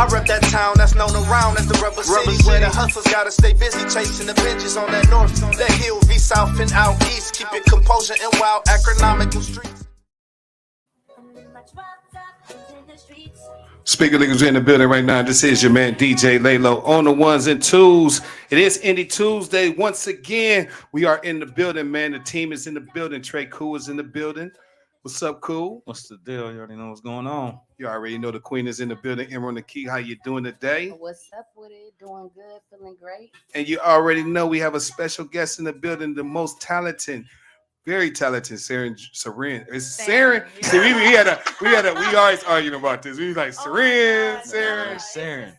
I rep that town that's known around as the Rubber City, where the hustlers gotta stay busy chasing the benches on that north, that hill, V south and out east. Keep it composure and wild economical streets. Speaker Leaguers in the building right now. This is your man DJ Laylo on the ones and twos. It is Indie Tuesday. Once again, we are in the building, man. The team is in the building. Trey Cool is in the building. What's up, Cool? What's the deal? You already know what's going on. You already know the queen is in the building. Imran the Key, how you doing today? What's up with it? Doing good, feeling great. And you already know we have a special guest in the building, the most talented, very talented Seren. It's Seren. See, we always arguing about this. We like Seren.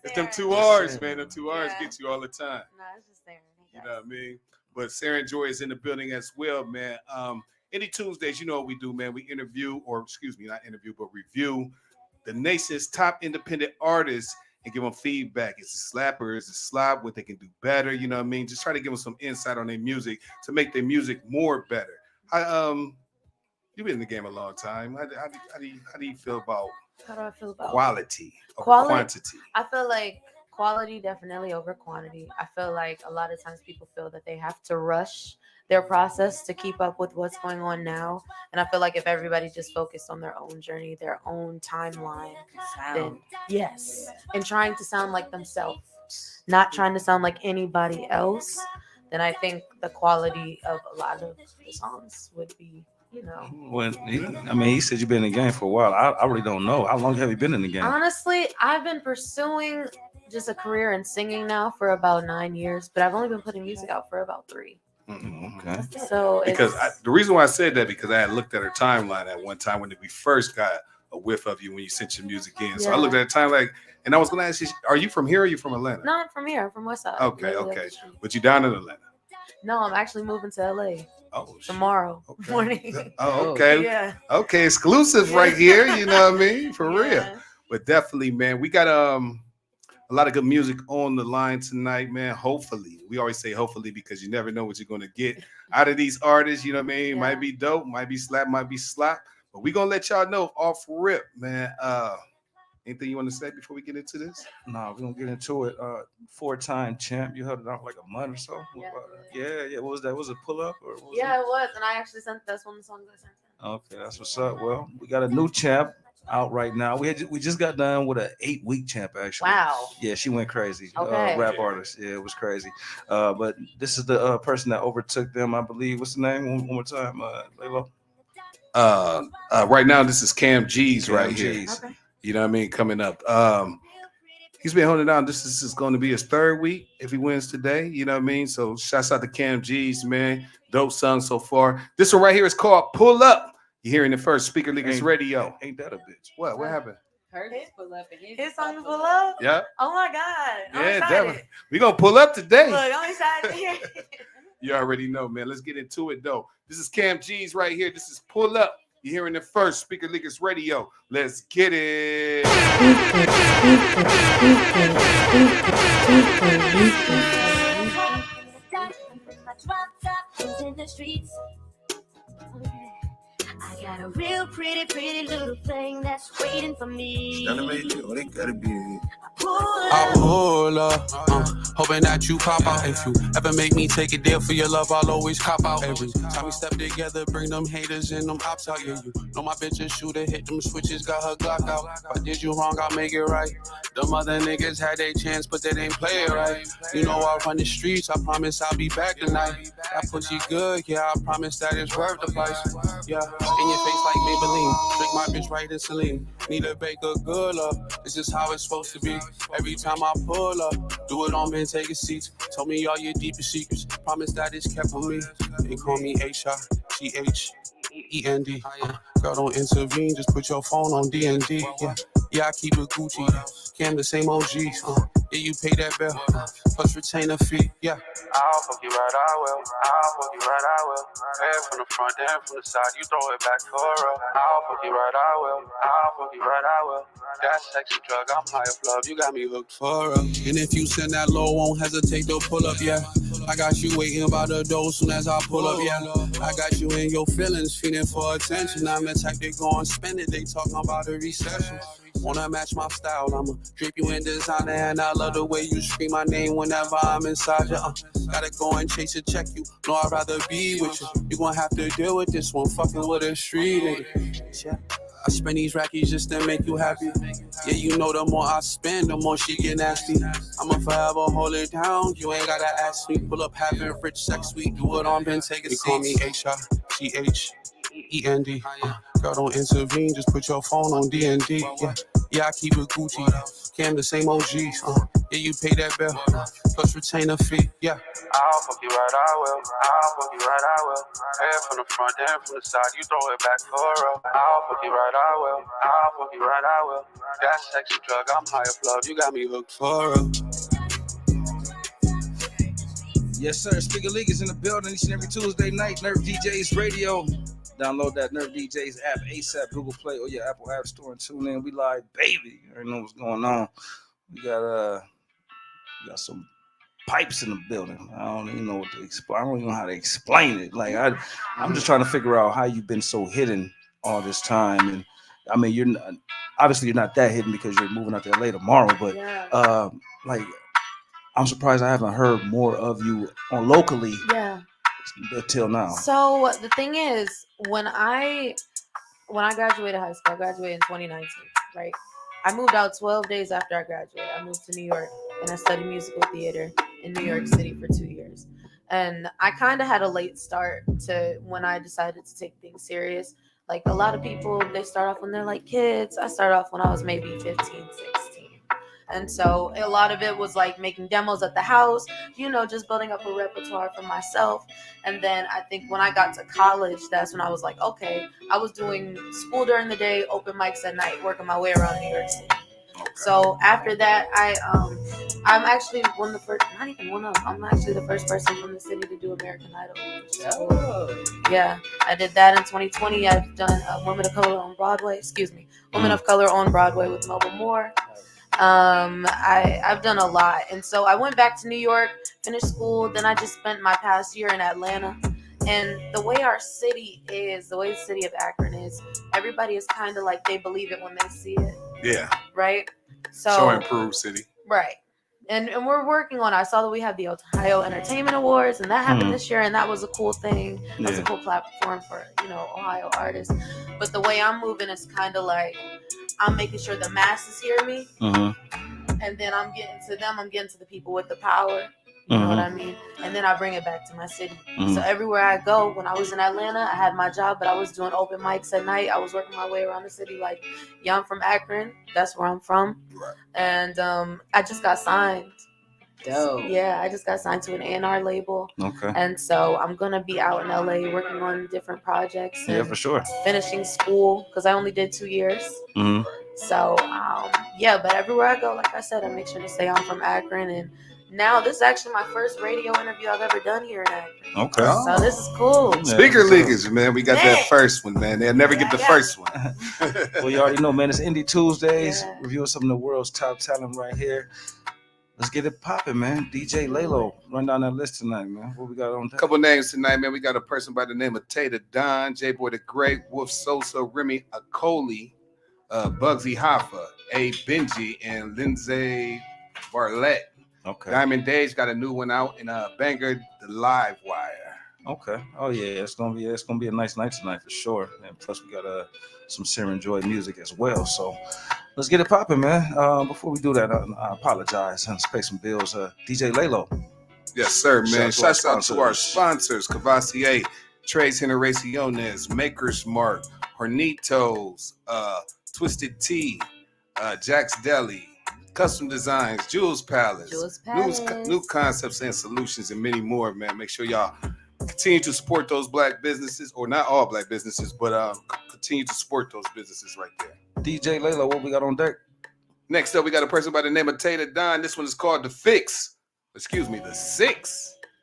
It's them two R's, man. Them two R's get you all the time. No, it's just Seren. You know what I mean? But Seren Joy is in the building as well, man. Any Tuesdays, you know what we do, man. We interview, or excuse me, not interview, but review the nation's top independent artists and give them feedback. It's a slapper, it's a slop, what they can do better, you know what I mean? Just try to give them some insight on their music to make their music more better. You've been in the game a long time. How do you feel about How do I feel about quality over quantity? I feel like quality definitely over quantity. I feel like a lot of times people feel that they have to rush their process to keep up with what's going on now. And I feel like if everybody just focused on their own journey, their own timeline, then yes, and trying to sound like themselves, not trying to sound like anybody else, then I think the quality of a lot of the songs would be, you know. When he said you've been in the game for a while. I really don't know. How long have you been in the game? Honestly, I've been pursuing just a career in singing now for about 9 years, but I've only been putting music out for about 3. Okay. So because the reason why I said that, because I had looked at her timeline at one time when we first got a whiff of you when you sent your music in. So I looked at the time and I was going to ask you, are you from here or are you from Atlanta? No, I'm from here. I'm from West Side. Okay. But you down in Atlanta? No, I'm actually moving to LA. Oh, tomorrow morning. Oh, okay. Yeah. Okay, exclusive right here. You know what I mean? For real. But definitely, man, we got a lot of good music on the line tonight, man. Hopefully, we always say hopefully because you never know what you're going to get out of these artists. You know what I mean? Might be dope, might be slap, might be slap. But we're going to let y'all know off rip, man. Anything you want to say before we get into this? No, we're going to get into it. 4-time champ. You held it out like a month or so? Yeah. What was that? Was it Pull Up? Or it was. And I actually that's one of the songs I sent him. Okay, that's what's up. Well, we got a new champ out right now. We just got done with an 8-week champ, actually. Wow. Yeah, she went crazy. Okay. Rap artist. Yeah, it was crazy. But this is the person that overtook them, I believe. What's the name? One more time, Laylo. Right now, this is Cam G's right here. Okay. You know what I mean? Coming up. He's been holding down. This is going to be his 3rd week if he wins today. You know what I mean? So shouts out to Cam G's, man. Dope song so far. This one right here is called Pull Up. You're hearing it first. Speaker Leaguers Radio. Ain't that a bitch? What happened? His Pull Up. His song is Pull Up? Yeah. Oh my God. I'm excited. Definitely. We're going to pull up today. Look, I'm excited to hear it. You already know, man. Let's get into it, though. This is Cam G's right here. This is Pull Up. You're hearing it first. Speaker Leaguers Radio. Let's get it. I got a real pretty little thing that's waiting for me. They gotta be. I pull up, hoping that you pop out. If you ever make me take a deal for your love, I'll always cop out. Every time we step together, bring them haters and them ops out. Yeah, you know my bitch a shooter, hit them switches, got her Glock out. If I did you wrong, I'll make it right. Them other niggas had their chance, but they didn't play it right. You know I run the streets, I promise I'll be back tonight. That pussy good, yeah, I promise that it's worth the price. Yeah, in your face like Maybelline, drink my bitch right in Celine. Need to bake a good love, this is how it's supposed to be. Every time I pull up, do it on me and take a seat. Tell me all your deepest secrets, promise that it's kept from me. They call me A-Shot, G-H-E-N-D. Girl, don't intervene, just put your phone on D&D. Yeah, I keep it Gucci. Cam the same OG. Yeah, you pay that bill. Plus retainer fee. Yeah. I'll fuck you right, I will. I'll fuck you right, I will. Head from the front, then from the side, you throw it back for real. I'll fuck you right, I will. I'll fuck you right, I will. That sexy drug, I'm high of love. You got me hooked for real. And if you send that low, won't hesitate to pull up, yeah. I got you waiting by the door soon as I pull up, yeah. I got you in your feelings, feeling for attention. I'm the type that go and spend it, they talking about a recession. Wanna match my style, I'ma drape you in designer. And I love the way you scream my name whenever I'm inside you. Gotta go and chase a check, you know I'd rather be with you. You gon' have to deal with this one, fucking with a street nigga. Yeah. I spend these rackies just to make you happy. Yeah, you know the more I spend, the more she get nasty. I'ma forever hold it down, you ain't gotta ask me. Pull up having rich sex, sweet, do it on Ben, take a seat. Call me A-Shot, G-H-E-N-D. Girl, don't intervene, just put your phone on D&D. Yeah, I keep it Gucci. Cam the same OGs. Yeah, you pay that bill. Plus retainer fee. Yeah. I'll fuck you right, I will. I'll fuck you right, I will. Head from the front, then from the side, you throw it back for real. I'll fuck you right, I will. I'll fuck you right, I will. That sexy drug, I'm high afloat. You got me hooked for real. Yes, sir. Speaker League is in the building each and every Tuesday night. Nerve DJs Radio. Download that Nerve DJs app ASAP, Google Play, or your Apple App Store and tune in. We live, baby. You already know what's going on. We got some pipes in the building. I don't even know what to explain. I don't even know how to explain it. Like I'm just trying to figure out how you've been so hidden all this time. And I mean, you're not that hidden because you're moving out to LA tomorrow. But like, I'm surprised I haven't heard more of you on locally. Yeah. Until now. So the thing is, when I graduated high school, I graduated in 2019, right? I moved out 12 days after I graduated. I moved to New York and I studied musical theater in New York City for 2 years. And I kind of had a late start to when I decided to take things serious. Like a lot of people, they start off when they're like kids. I started off when I was maybe 15, 16. And so a lot of it was like making demos at the house, just building up a repertoire for myself. And then I think when I got to college, that's when I was like, okay, I was doing school during the day, open mics at night, working my way around New York City. Okay. So after that, I'm actually I'm actually the first person from the city to do American Idol. So, yeah, I did that in 2020. I've done Women of Color on Broadway. Women of Color on Broadway with Melba Moore. I've done a lot. And so I went back to New York, finished school. Then I just spent my past year in Atlanta. And the way the city of Akron is, everybody is kind of like they believe it when they see it. Yeah. Right? So improved city. Right. And we're working on it. I saw that we have the Ohio Entertainment Awards, and that happened this year, and that was a cool thing. That was a cool platform for, Ohio artists. But the way I'm moving is kind of like I'm making sure the masses hear me, and then I'm getting to the people with the power. You know what I mean? And then I bring it back to my city. So everywhere I go, when I was in Atlanta, I had my job, but I was doing open mics at night. I was working my way around the city. Like, yeah, I'm from Akron. That's where I'm from. Right. And I just got signed. Dope. Yeah, I just got signed to an A&R label. Okay. And so I'm going to be out in LA working on different projects. Yeah, for sure. Finishing school, because I only did 2 years. So, but everywhere I go, like I said, I make sure to say I'm from Akron. And now this is actually my first radio interview I've ever done here in Akron. Okay. So this is cool. Speaker Leaguers, man. We got that first one, man. They'll never get the first one. Well, you already know, man. It's Indie Tuesdays. Yeah. Reviewing some of the world's top talent right here. Let's get it popping, man. DJ Lalo, run down that list tonight, man. What we got on that? Couple names tonight, man. We got a person by the name of Tata Don, J-Boy the Great, Wolf Sosa, Remy Akoli, Bugsy Hoffa, A. Benji, and Lindsay Barlett. Okay. Diamond Days got a new one out, and Banger the Live Wire. Okay. Oh yeah, it's gonna be a nice night tonight for sure. And plus we got some Saren Joy music as well. So let's get it popping, man. Before we do that, I apologize. I have to pay some bills. DJ Lalo. Yes, sir, man. Shouts out to our sponsors: Cavassier, Tres Generaciones, Maker's Mark, Hornitos, Twisted Tea, Jack's Deli, Custom Designs, Jules Palace, new concepts and solutions, and many more, man. Make sure y'all continue to support those black businesses, or not all black businesses, but continue to support those businesses right there. DJ Layla, what we got on deck? Next up, we got a person by the name of Tata Don. This one is called The Six.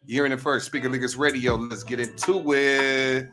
You're in the first Speaker Leaguers Radio. Let's get into it.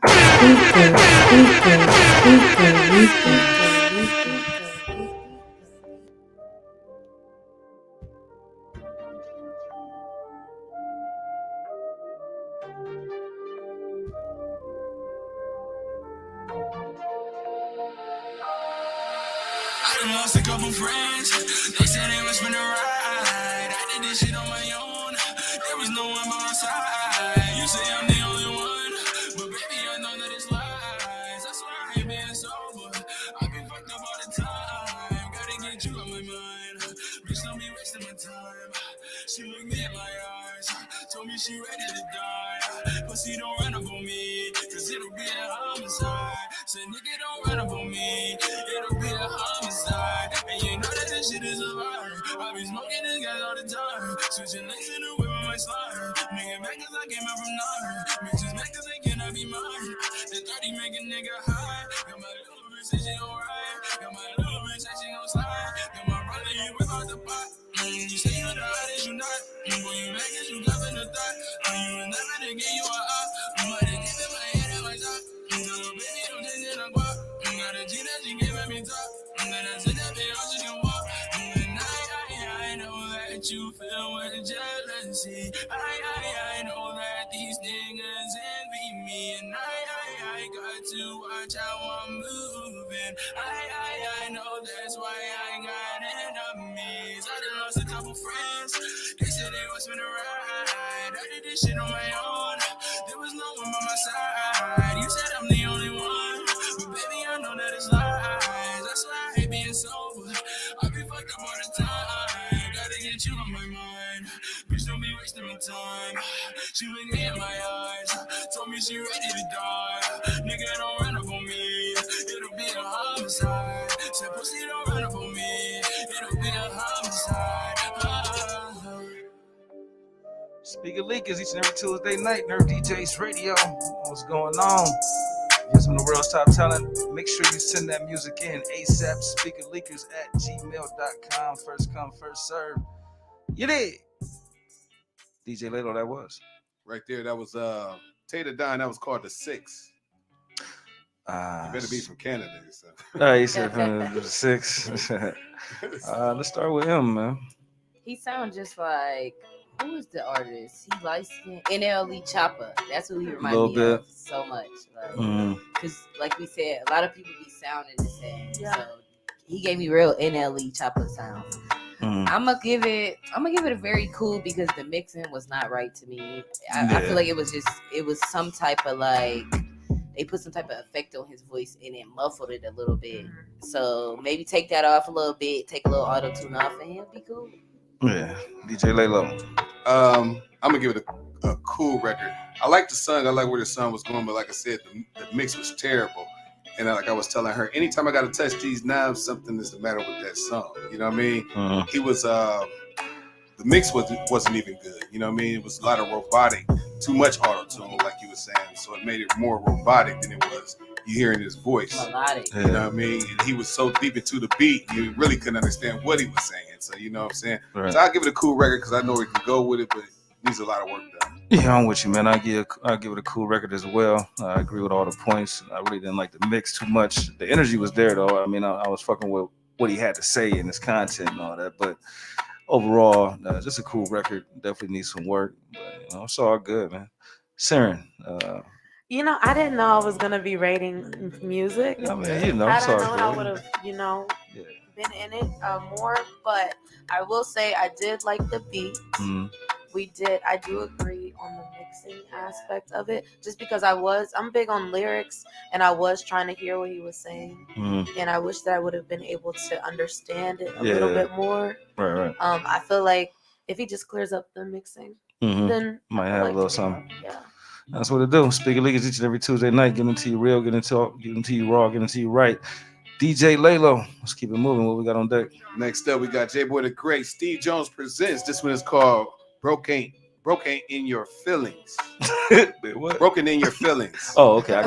I done lost a couple friends. They said they was finna ride. I did this shit on my own. There was no one by my side. You say I'm the only one, but baby, I know that it's lies. That's why I ain't been sober. I've been fucked up all the time. Gotta get you on my mind. Bitch, don't be wasting my time. She looked me in my eyes. Told me she ready to die. Pussy don't run up on me, cause it'll be a homicide. Said nigga don't run up on me, it'll be a homicide. And you know that this shit is a vibe. I be smoking this gas all the time. Switching lanes in the whip on my slide. Nigga mad cause I came out from nine. Bitches mad cause they cannot be mine. The 30 make a nigga high. Got my little bitch say she gon' ride. Got my little bitch say she gon' slide. Got my brother you whip out the pot. You say you're the hottest, you not. Boy, you mad cause you got in the thought. You was never to give you a up. But it gave in my head and my top. Little baby, I'm chasing a guap. Got a G that she giving me top. And then I said that bitch, she can walk. And I know that you feel with jealousy. I know that these niggas envy me. And I got to watch how I'm moving. I know that's why I got enemies. I done lost a couple friends. They said they was finna ride. I did this shit on my own. There was no one by my side. You said I'm the only one, but baby, I know that it's lies. That's why I hate being sober. I be fucked up all the time. Gotta get you on my mind. Bitch, don't be wasting my time. She looked me in my eyes. Told me she ready to die. Nigga, don't run up on me. It'll be a homicide. Said pussy, don't run up on me. It'll be a homicide. Speaker Leakers each and every Tuesday night, Nerve DJs Radio. What's going on? You're some of the world's top talent. Make sure you send that music in ASAP. Speakerleakers@gmail.com. First come, first serve. You did. DJ Lalo, that was. Right there, that was Tater Don. That was called The Six. You better be from Canada. So. He said from the 6. Let's start with him, man. He sounds just like, who is the artist? He licensed NLE Choppa. That's who he reminds me of so much. Because, like we said, a lot of people be sounding the same. Yeah. So he gave me real NLE Choppa sounds. I'm gonna give it a very cool because the mixing was not right to me. I feel like it was some type of like they put some type of effect on his voice and it muffled it a little bit. So maybe take that off a little bit, take a little auto tune off, and he'll be cool. Yeah, DJ Lalo. I'm gonna give it a cool record. I like the song. I like where the song was going, but like I said, the mix was terrible. And like I was telling her, anytime I got to touch these knobs, something is the matter with that song. You know what I mean? He was the mix wasn't even good. You know what I mean? It was a lot of robotic, too much auto tune, like you were saying. So it made it more robotic than it was you hearing his voice. Melodic. You know what I mean? And he was so deep into the beat, you really couldn't understand what he was saying. So you know what I'm saying? Right. So I'll give it a cool record because I know we can go with it, but it needs a lot of work done. Yeah, I'm with you, man. I'll give it a cool record as well. I agree with all the points. I really didn't like the mix too much. The energy was there, though. I mean, I was fucking with what he had to say in his content and all that. But overall, just a cool record. Definitely needs some work. But, it's all good, man. Saren. I didn't know I was going to be rating music. I mean, I don't know I would have, been in it more. But I will say I did like the beat. I do agree on the mixing aspect of it, just because I'm big on lyrics and I was trying to hear what he was saying, and I wish that I would have been able to understand it a little bit more. Right. I feel like if he just clears up the mixing, then might have a little something. Yeah. That's what it do. Speaker Leakers each and every Tuesday night, getting to you real, getting to you raw, getting to you right. DJ Lalo, let's keep it moving. What we got on deck? Next up, we got J-Boy the Great. Steve Jones presents. This one is called Broke Ain't in Your Feelings. What? Broken in Your Feelings. Oh, okay. I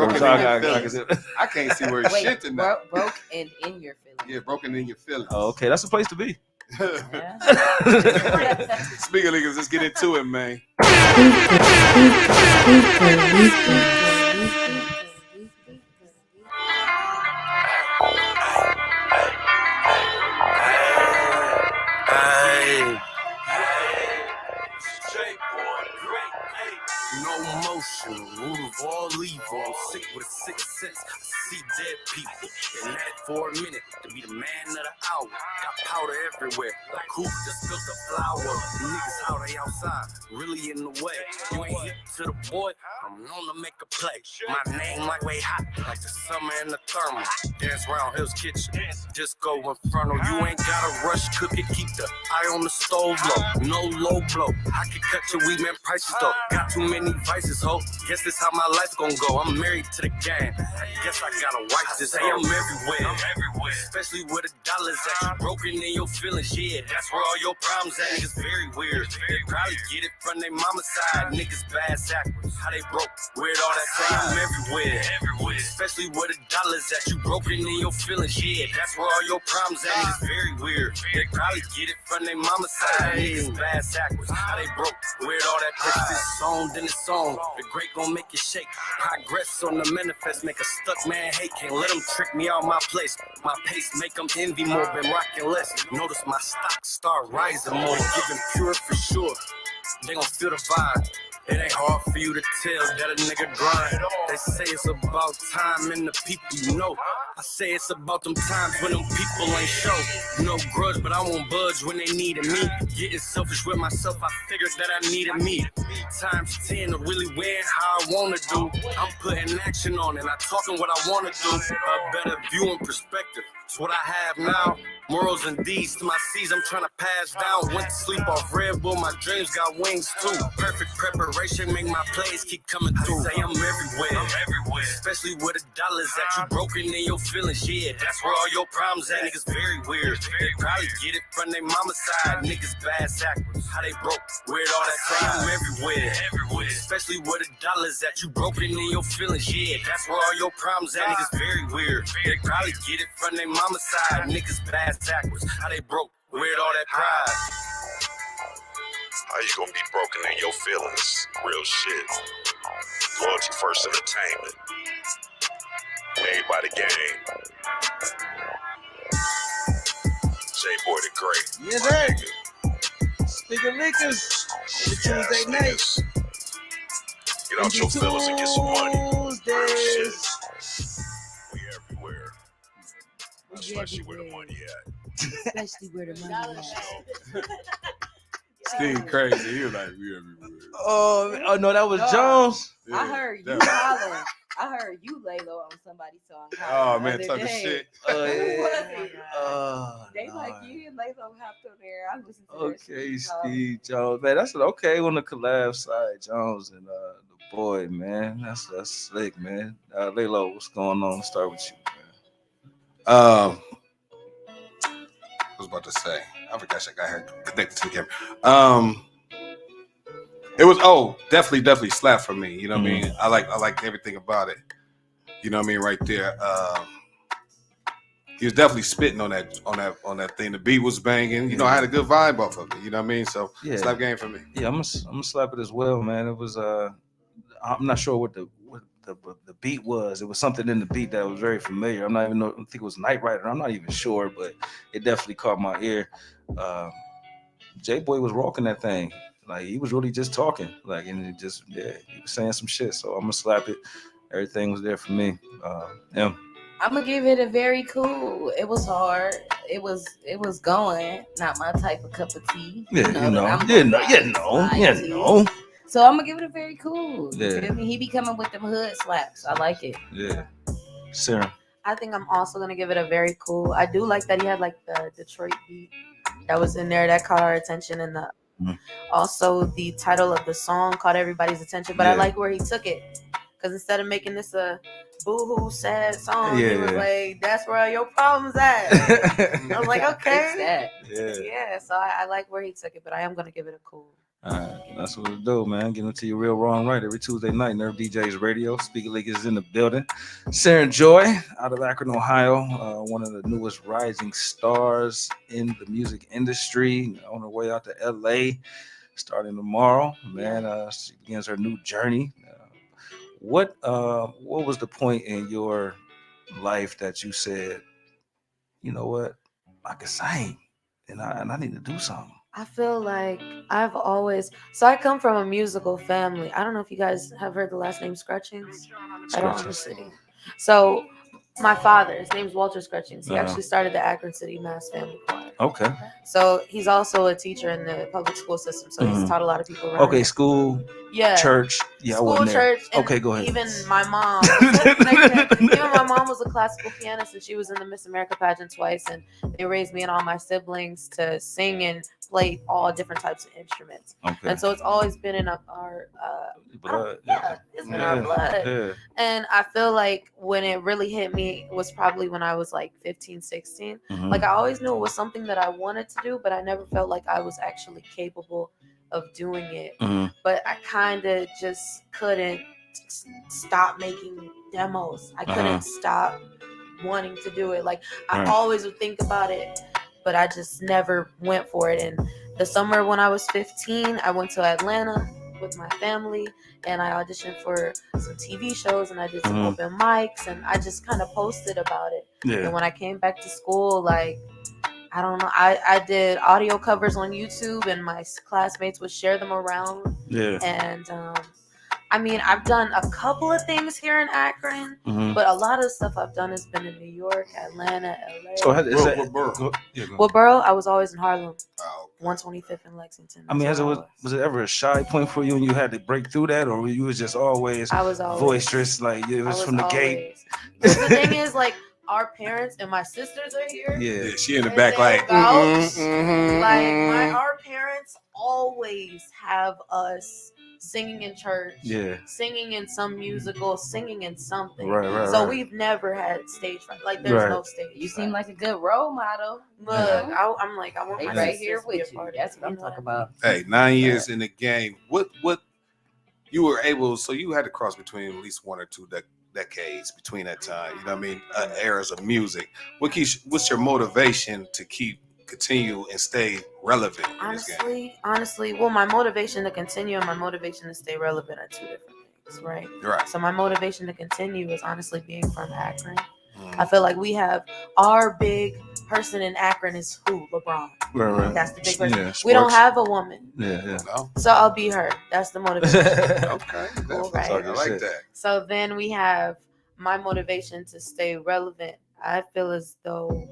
can't see where it's shit tonight. Broke and in your feelings. Yeah, broken in your feelings. Oh, okay. That's the place to be. Speaker Leakers, let's get into it, man. No emotion, move or leave or I'm sick with a 6 sense. I see dead people, and that for a minute to be the man of the hour. Got powder everywhere, like who just spilled the flour. Niggas how they outside, really in the way. You ain't hit to the boy, I'm known to make a play. My name like way hot, like the summer in the thermal. Dance round Hill's Kitchen, disco inferno. You ain't gotta rush, cook it, keep the eye on the stove low. No low blow, I can cut your weed man prices though. Got too many vices, ho. Guess this how my life gon' go. I'm married to the game. I guess I got a wife to say I'm everywhere. Especially where the dollars at. You broken in your feelings, yeah. That's where all your problems at. Niggas very weird. They probably get it from their mama's side. Niggas bad sackwards. How they broke? Where'd all that say I'm everywhere. Especially where the dollars at. You broken in your feelings, yeah. That's where all your problems at. Niggas very weird. They probably get it from their mama's side. Niggas bad sackwards. How they broke? Where'd all that pitch? This song, then it's on. The great gon' make you shake. Progress on the manifest. Make a stuck man hate. Can't let them trick me out my place. My pace make them envy more. Been rocking less. Notice my stock start rising more. Giving pure for sure. They gon' feel the vibe. It ain't hard for you to tell that a nigga grind. They say it's about time and the people you know. I say it's about them times when them people ain't show. No grudge, but I won't budge when they needed me. Getting selfish with myself, I figured that I needed me. Times 10 to really win how I wanna do. I'm putting action on it, I'm talking what I wanna do. A better view and perspective. It's what I have now. Morals and deeds to my seeds I'm trying to pass down. Went to sleep off Red Bull, my dreams got wings too. Perfect preparation, make my plays keep coming through. Say I'm everywhere, especially where the dollars at. You broken in your feelings, yeah. That's where all your problems at. Niggas very weird. They probably get it from their mama's side. Niggas bad sackwards. How they broke? Where'd all that say I'm everywhere, especially where the dollars at. You broken in your feelings, yeah. That's where all your problems at. Niggas very weird. They probably get it from their mama's side. Niggas bad sackwards. How they broke? Where'd all that pride? How you gonna be broken in your feelings? Real shit. Loyalty First Entertainment. Made by the game. J-Boy the Great. Yes, sir. Speaking liquors. Every Tuesday night. Get out your feelings and get some money. Real shit. We everywhere. Especially where the money at. Especially where the money is. Steve crazy. He was like, we everywhere. Oh no, that was Jones. Yeah, I heard you hollering. I heard you lay low on somebody's song. Oh man, talking shit. They like you and lay low hopped on there. I listened to okay, Steve Jones, man. That's okay on the collab side, Jones and the boy, man. That's slick, man. Laylo, what's going on? Let's start with you, man. I was about to say, I forgot I got her connected to the camera. It was definitely slap for me. You know what I mean? I like everything about it. You know what I mean? Right there. He was definitely spitting on that thing. The beat was banging. You know, I had a good vibe off of it. You know what I mean? So slap game for me. Yeah, I'm gonna slap it as well, man. It was I'm not sure what the beat was. It was something in the beat that was very familiar. I think it was Night Rider. I'm not even sure, but it definitely caught my ear. J-Boy was rocking that thing. Like he was really just talking. Like and it just he was saying some shit. So I'm gonna slap it. Everything was there for me. I'm gonna give it a very cool. It was hard. It was going. Not my type of cup of tea. Yeah, you know. So I'm gonna give it a very cool. Yeah. You feel me? He be coming with them hood slaps. I like it. Yeah. Sarah. I think I'm also gonna give it a very cool. I do like that he had like the Detroit beat that was in there that caught our attention, and also the title of the song caught everybody's attention. But I like where he took it, because instead of making this a boo-hoo sad song, he was like, "That's where all your problems at." I was like, okay, So I like where he took it, but I am gonna give it a cool. All right, that's what we do, man. Getting to you real, wrong, right every Tuesday night. Nerve DJs Radio. Speaker League is in the building. Sarah Joy out of Akron, Ohio, one of the newest rising stars in the music industry. On her way out to LA, starting tomorrow. Man, she begins her new journey. What was the point in your life that you said, you know what, I can sing, and I need to do something? I feel like I come from a musical family. I don't know if you guys have heard the last name Scratchings. I don't know the city. So My father, his name's Walter Scrutchings. He actually started the Akron City Mass Family Choir. Okay. So he's also a teacher in the public school system. So he's taught a lot of people around. Okay, school, church. Yeah, school, I wasn't there. church. And okay, go ahead. Even my mom. Even my mom was a classical pianist, and she was in the Miss America pageant twice. And they raised me and all my siblings to sing and play all different types of instruments. Okay. And so it's always been in our blood. It's been our blood. Yeah. And I feel like when it really hit me was probably when I was like 15, 16. Like I always knew it was something that I wanted to do, but I never felt like I was actually capable of doing it. But I kind of just couldn't stop making demos. I couldn't stop wanting to do it. Like I always would think about it, but I just never went for it. And the summer when I was 15, I went to Atlanta with my family and I auditioned for some TV shows and I did some open mics and I just kind of posted about it. And when I came back to school, like, I don't know, I did audio covers on YouTube and my classmates would share them around. And I mean, I've done a couple of things here in Akron, but a lot of the stuff I've done has been in New York, Atlanta, LA. So what borough? I was always in Harlem. 125th in Lexington. I mean, was it ever a shy point for you and you had to break through that, or you was just always boisterous, like it was from the gate? The thing is, like, our parents and my sisters are here. Yeah, she in the back, like, our parents always have us singing in church, singing in some musical, singing in something. So we've never had stage fright. Like there's no stage. You seem like a good role model. Look, I'm like, I want my right here with you. That's what I'm talking about. Hey, 9 years in the game. What you were able? So you had to cross between at least one or two decades between that time. You know what I mean? Eras of music. What's your motivation to continue and stay relevant? Honestly, well, my motivation to continue and my motivation to stay relevant are two different things, right? So my motivation to continue is honestly being from Akron. I feel like we have our big person in Akron is who? LeBron. Right. That's the big person. Yeah, we don't have a woman. No. So I'll be her. That's the motivation. Okay. Cool, right. I like that. So then we have my motivation to stay relevant. I feel as though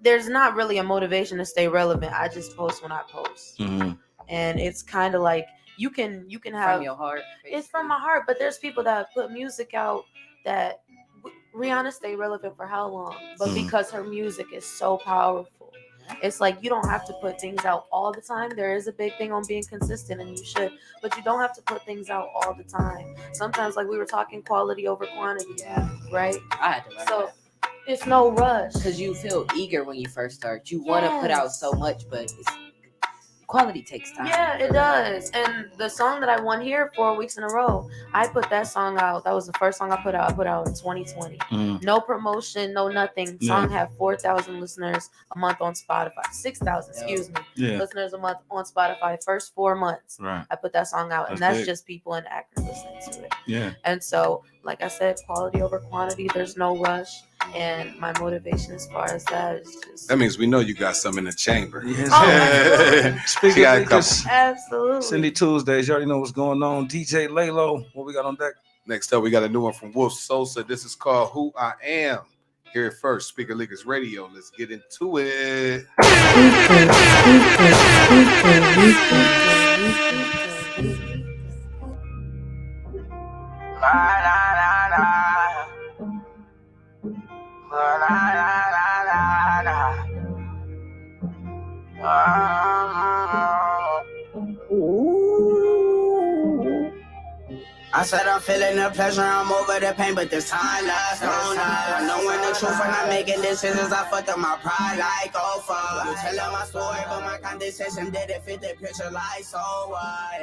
there's not really a motivation to stay relevant. I just post when I post. And it's kind of like you can have from your heart. Basically. It's from my heart, but there's people that put music out that Rihanna stay relevant for how long? But because her music is so powerful. It's like you don't have to put things out all the time. There is a big thing on being consistent and you should, but you don't have to put things out all the time. Sometimes, like we were talking, quality over quantity, right? I had to learn that. It's no rush. Because you feel eager when you first start. You want to put out so much, but quality takes time. Yeah, it does. And the song that I won here 4 weeks in a row, I put that song out. That was the first song I put out. I put out in 2020. No promotion, no nothing. Song had 4,000 listeners a month on Spotify. 6,000, excuse me. Listeners a month on Spotify. First 4 months. I put that song out. And that's just people in Akron listening to it. And so, like I said, quality over quantity. There's no rush. And my motivation as far as that is just... That means we know you got something in the chamber. Speaking of absolutely. Cindy Tuesdays, you already know what's going on. DJ Laylo, what we got on deck? Next up, we got a new one from Wolf Sosa. This is called Who I Am. Hear it first, Speaker Leakers Radio. Let's get into it. I said I'm feeling the pleasure, I'm over the pain, but this time lasts long. I know when the truth when I'm making decisions, I fucked up my pride like oh fuck. You telling my story, but my condensation didn't fit the picture like so what?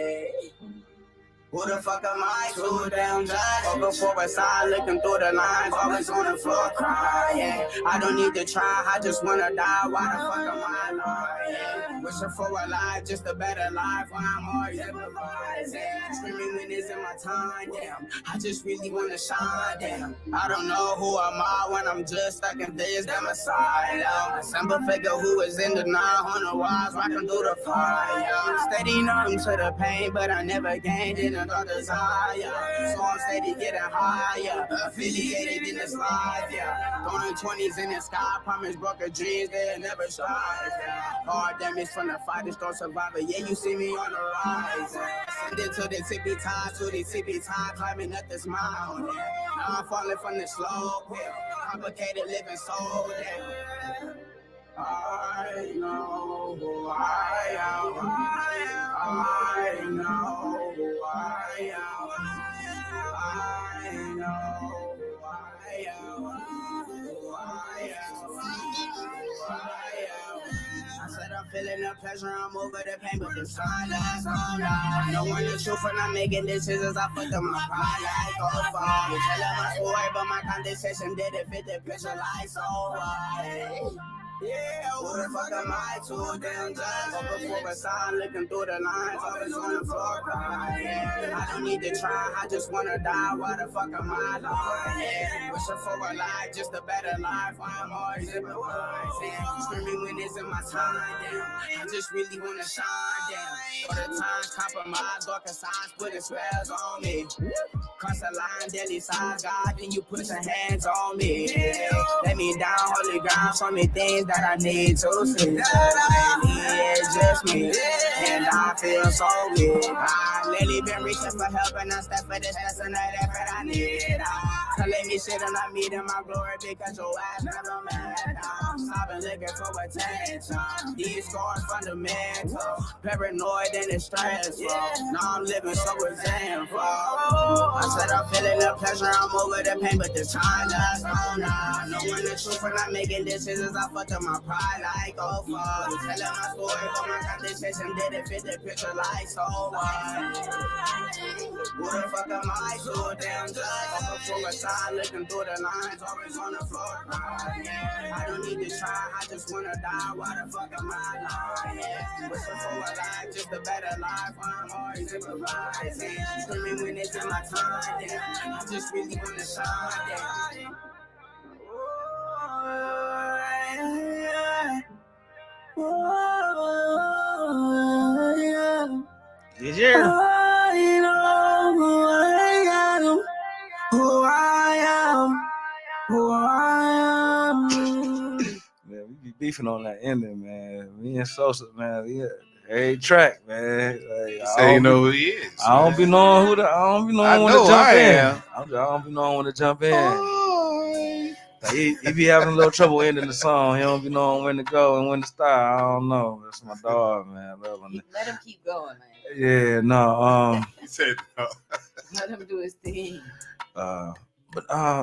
Who the fuck am I to damn judge? Over for a side, looking through the lines, always on the floor crying. I don't need to try, I just wanna die. Why the fuck am I lying? Wishing for a life, just a better life. Why I'm always improvising, screaming when it's in my time. Damn, I just really wanna shine. Damn, I don't know who am I when I'm just stuck in this damn asylum. A simple figure who is in the 900 wires, rocking through the fire. Steady numb to the pain, but I never gained in a dark desire. So I'm steady getting higher, affiliated in this life, yeah. Throwing 20s in the sky, promise broken dreams, they'll never strive. Hard damage from the fighters, don't survive it. Yeah, you see me on the rise. Send it to the tippy time, climbing up this mountain. Now I'm falling from the slope, yeah. Complicated living so damn. I know who I am. I know who I am. I know who I am. Who I am. I said I'm feeling the pleasure, I'm over the pain, but the sun lasts all night. Knowing the truth when I'm making decisions, I fucked up my pride like all far. You telling my story, but my conversation didn't fit the picture like so right. Yeah, who the fuck am I to damn judge? Before a sign, looking through the lines, always on the floor crying. I don't need to try, I just wanna die. Why the fuck am I lying? Wishing for a life, just a better life. I'm always improvising, screaming when it's in my time. Damn, I just really wanna shine. Damn, all the time compromise, darker signs putting spells on me. Cross the line, deadly size, God, can you put your hands on me? Let me down, holy ground, show me things that I need to see. It's just me, and I feel so weak. I've lately been reaching for help, and I step for this, that's another effort I need. Telling me shit and I'm meeting my glory because your ass never met. I've been looking for attention. These scars fundamental, paranoid and it's stressful. Now I'm living so resentful. I said I'm feeling the pleasure, I'm over the pain, but this time lasts all night. Knowing the truth when I'm making decisions, I fucked up my pride like oh fuck. You telling my story, but my conversation didn't fit the picture like so what? Who the fuck am I to damn judge? Up for a side, looking through the lines, always on the floor crying. I don't need to try, I just wanna die. Why the fuck am I lying? Wishing for a life, just a better life. I'm always improvising, screaming when it's in my time. Damn, I just really wanna shine. Damn. Did you? I know who I am, who I am, who I am. Man, we be beefing on that ending, man. Me and Sosa, man, yeah. Every track, man. Like, Say you know who he is. I don't be knowing who the. I don't be knowing when to jump in. I don't be knowing when to jump in. Like, he be having a little trouble ending the song. He don't be knowing when to go and when to stop. I don't know. That's my dog, man. I love him. Let him keep going, man. Yeah, no. He said no. Let him do his thing. But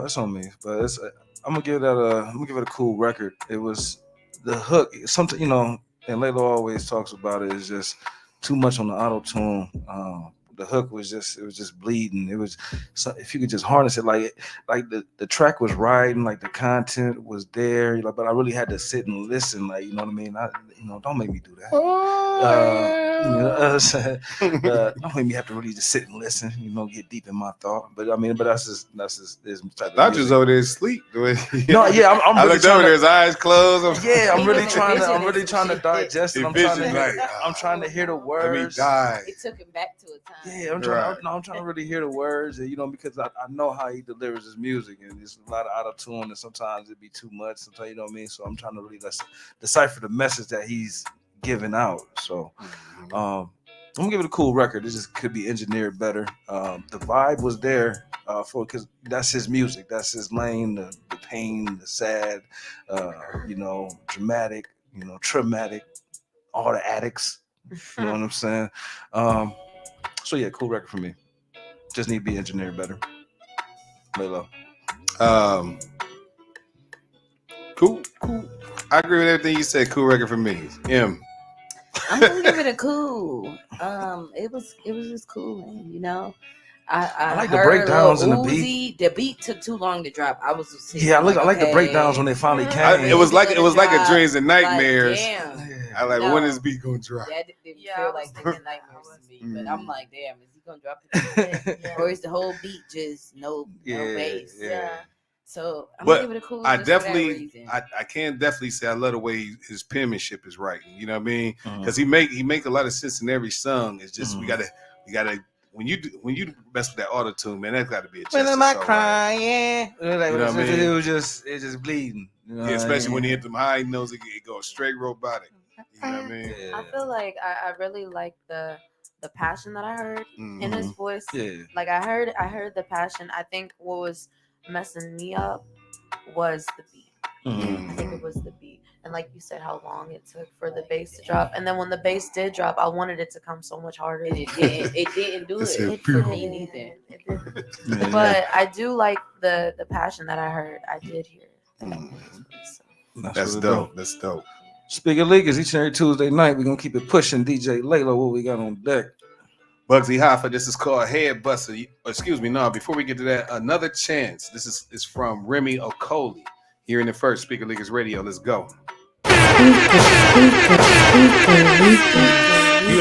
it's on me. But it's I'm gonna give it a cool record. It was the hook. Something, you know. And Layla always talks about it. It's just too much on the auto tune. The hook was just bleeding. It was if you could just harness it, like the track was riding, like the content was there. You know, but I really had to sit and listen. Like, you know what I mean? Don't make me do that. Don't make me have to really just sit and listen. Get deep in my thought. But that's just type of Not just over there asleep. No, yeah, I'm I really looked over there, his eyes closed. I'm really trying to digest it. I'm trying to hear the words. It took him back to a time. Yeah, I'm trying to really hear the words, and because I know how he delivers his music, and it's a lot of auto tune, and sometimes it'd be too much. Sometimes, you know what I mean. So I'm trying to really decipher the message that he's giving out. So I'm gonna give it a cool record. It just could be engineered better. The vibe was there because that's his music. That's his lane. The pain, the sad, dramatic, traumatic, all the addicts. You know what I'm saying? So yeah, cool record for me. Just need to be engineered better. Lay low. Cool. I agree with everything you said. Cool record for me. I'm gonna give it a cool. It was just cool, man. I like the breakdowns and the beat. The beat took too long to drop. I was I like the breakdowns when they finally came. It was like a dreams and nightmares. Damn. I like when is beat gonna drop? That didn't feel like dreams and nightmares to me. But I'm like, damn, is he gonna drop it? Or is the whole beat just no bass? Yeah. So I'm gonna give it a cool. I can definitely say I love the way his penmanship is writing. You know what I mean? Because he make a lot of sense in every song. It's just we gotta when you mess with that auto tune, man, that's got to be a chest. When am I right. crying? Like, You know what I mean? It just bleeding. You know Yeah, especially when he he hit them high notes, it goes straight robotic. You know what I mean? I feel like I really like the passion that I heard in his voice. Yeah. Like I heard the passion. I think what was messing me up was the beat. I think it was the beat. And like you said, how long it took for the bass to drop. And then when the bass did drop, I wanted it to come so much harder. And it didn't do it. It didn't. But I do like the passion that I heard. I did hear it. That's dope. That's dope. Speaking of leakers, each and every Tuesday night, we're gonna keep it pushing. DJ Layla, what we got on deck? Bugsy Hoffa, this is called Head Buster. Excuse me, no, before we get to that, Another Chance. This is from Remy Okoli. Here in the first Speaker Leakers Radio. Let's go. You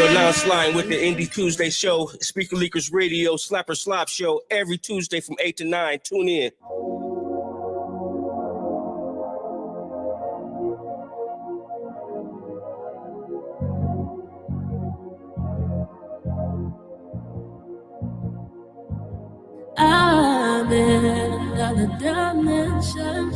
are now sliding with the Indie Tuesday show, Speaker Leakers Radio, Slapper Slop show, every Tuesday from 8 to 9. Tune in. I'm in another dimension,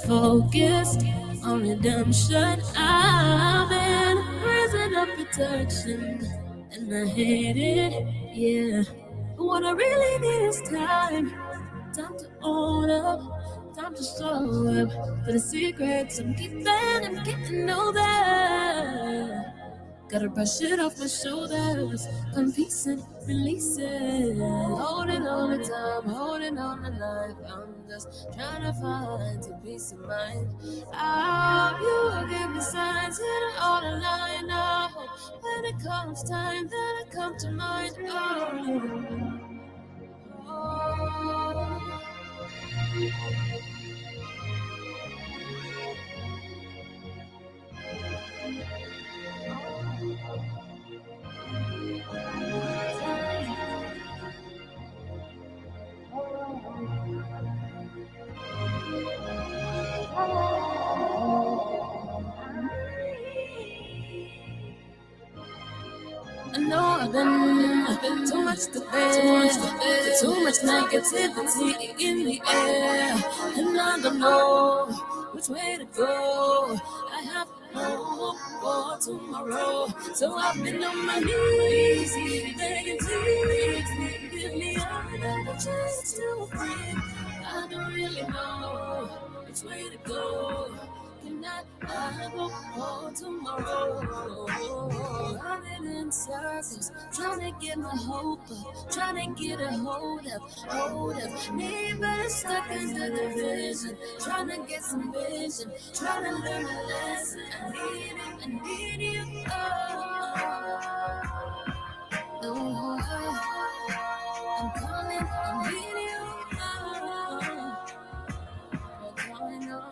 focused on redemption. I'm in a prison of protection, and I hate it, yeah. But what I really need is time to own up, time to show up for the secrets I'm keeping and getting older. Gotta brush it off my shoulders, come peace and release it. Holding on to time, holding on to life. I'm just trying to find some peace of mind. Oh, you will give me signs, hit it all the line. I hope when it comes time that I come to mind. I know I've been too much to bear, too much negativity in the air, and I don't know which way to go. I have no hope for tomorrow, so I've been on my knees, begging please, give me another chance to breathe. I don't really know which way to go. I go home tomorrow. I've been in circles, trying to get my hope up, trying to get a hold of me, but stuck under the vision, trying to get some vision, trying to learn a lesson. I need you. Oh, I'm calling, I need you. I'm calling on you.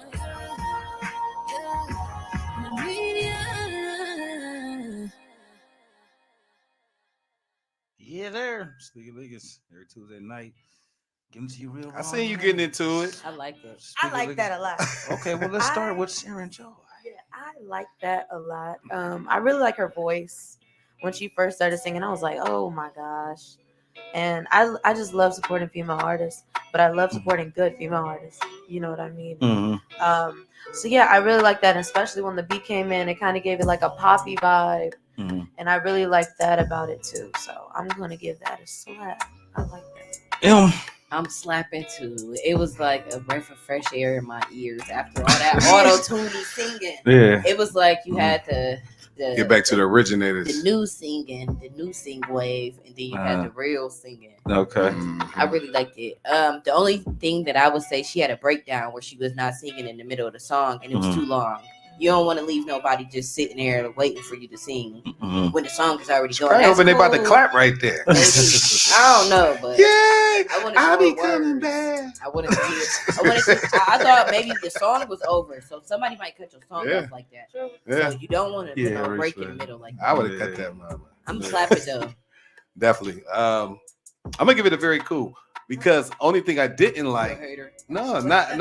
Yeah, there. Speaking Leakers every Tuesday night. Getting to you real. I seen you getting into it. I like it. I like that a lot. Okay, well let's start with Sharon Joy. Yeah, I like that a lot. I really like her voice. When she first started singing, I was like, oh my gosh. And I just love supporting female artists, but I love supporting good female artists. You know what I mean? Mm-hmm. So yeah, I really like that, especially when the beat came in. It kind of gave it like a poppy vibe, and I really like that about it too. So I'm gonna give that a slap. I like that. I'm slapping too. It was like a breath of fresh air in my ears after all that auto-tuney singing. Yeah, it was like you had to get back to the originators, the new sing wave, and then you had the real singing. Okay, I really liked it. The only thing that I would say, she had a breakdown where she was not singing in the middle of the song, and it was too long. You don't want to leave nobody just sitting there waiting for you to sing when the song is already going. Right over there about to clap right there. I don't know, but I'll be coming back. I wanted to hear. I thought maybe the song was over, so somebody might cut your song off like that. Yeah. So you don't want to break in the middle like that. I would have cut that, mama. I'm slapping though. Definitely. I'm gonna give it a very cool. Because only thing I didn't like, no, not